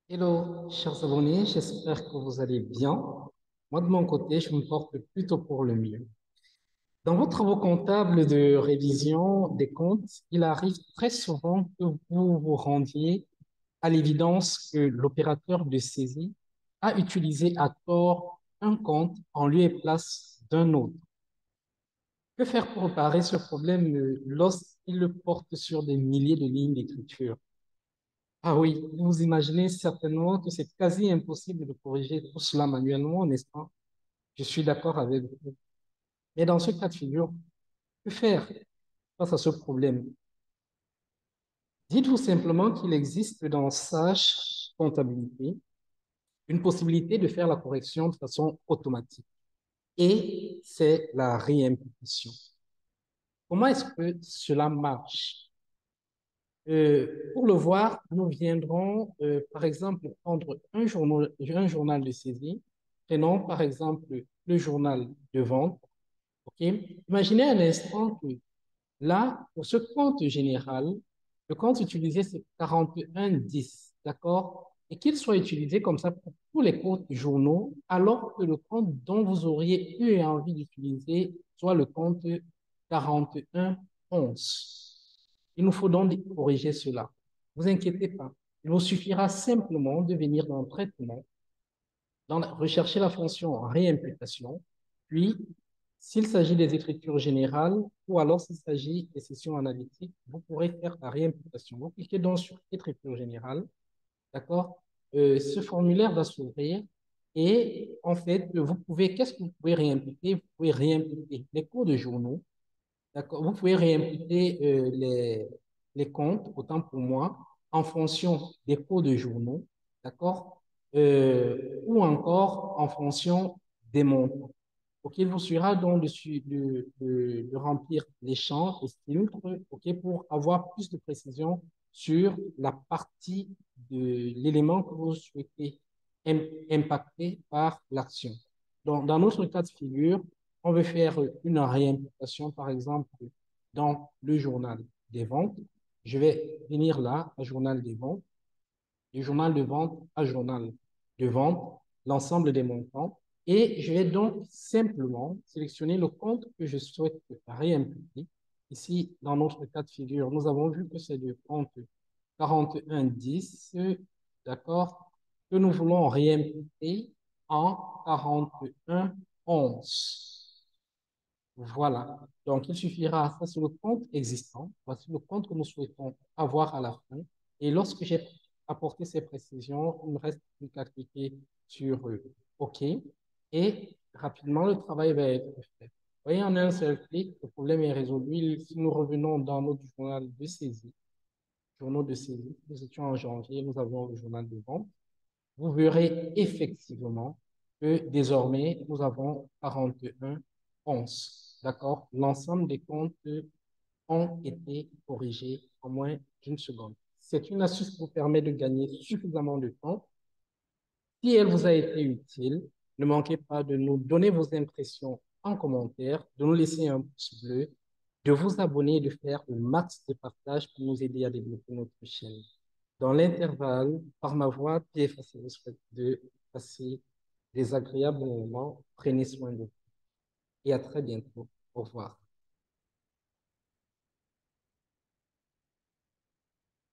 Hello, chers abonnés, j'espère que vous allez bien. Moi, de mon côté, je me porte plutôt pour le mieux. Dans vos travaux comptables de révision des comptes, il arrive très souvent que vous vous rendiez à l'évidence que l'opérateur de saisie a utilisé à tort un compte en lieu et place d'un autre. Que faire pour réparer ce problème lorsqu'il le porte sur des milliers de lignes d'écriture? Ah oui, vous imaginez certainement que c'est quasi impossible de corriger tout cela manuellement, n'est-ce pas? Je suis d'accord avec vous. Mais dans ce cas de figure, que faire face à ce problème? Dites-vous simplement qu'il existe dans Sage Comptabilité une possibilité de faire la correction de façon automatique. Et c'est la réimputation. Comment est-ce que cela marche? Pour le voir, nous viendrons, par exemple, prendre un journal de saisie. Prenons, par exemple, le journal de vente. OK? Imaginez un instant que là, pour ce compte général, le compte utilisé, c'est 4110, d'accord? Et qu'il soit utilisé comme ça pour tous les comptes journaux, alors que le compte dont vous auriez eu envie d'utiliser soit le compte 4111. Il nous faut donc corriger cela. Ne vous inquiétez pas. Il vous suffira simplement de venir dans le traitement, rechercher la fonction réimputation, puis s'il s'agit des écritures générales ou alors s'il s'agit des sessions analytiques, vous pourrez faire la réimputation. Vous cliquez donc sur écriture générale, d'accord? Ce formulaire va s'ouvrir et en fait, qu'est-ce que vous pouvez réimputer? Vous pouvez réimputer les cours de journaux, d'accord? Vous pouvez réimputer les comptes, autant pour moi, en fonction des cours de journaux, d'accord? Ou encore en fonction des montants. OK, il vous suffira donc de remplir les champs et filtres, OK, pour avoir plus de précision sur la partie de l'élément que vous souhaitez impacter par l'action. Donc, dans notre cas de figure, on veut faire une réimputation, par exemple, dans le journal des ventes. Je vais venir là, à journal des ventes, du journal de vente à journal de vente, l'ensemble des montants. Et je vais donc simplement sélectionner le compte que je souhaite réimputer. Ici, dans notre cas de figure, nous avons vu que c'est le compte 4110, d'accord, que nous voulons réimputer en 4111. Voilà. Donc, il suffira, ça c'est le compte existant. Voici le compte que nous souhaitons avoir à la fin. Et lorsque j'ai apporté ces précisions, il me reste plus qu'à cliquer sur OK. Et rapidement, le travail va être fait. Vous voyez, en un seul clic, le problème est résolu. Si nous revenons dans notre journal de saisie, journaux de saisie, nous étions en janvier, nous avons le journal de vente. Vous verrez effectivement que désormais, nous avons 41 11. D'accord? L'ensemble des comptes ont été corrigés en moins d'une seconde. C'est une astuce qui vous permet de gagner suffisamment de temps. Si elle vous a été utile, ne manquez pas de nous donner vos impressions en commentaire, de nous laisser un pouce bleu, de vous abonner et de faire le max de partage pour nous aider à développer notre chaîne. Dans l'intervalle, par ma voix, Pierre Facile vous souhaite de passer des agréables moments. Prenez soin de vous et à très bientôt. Au revoir.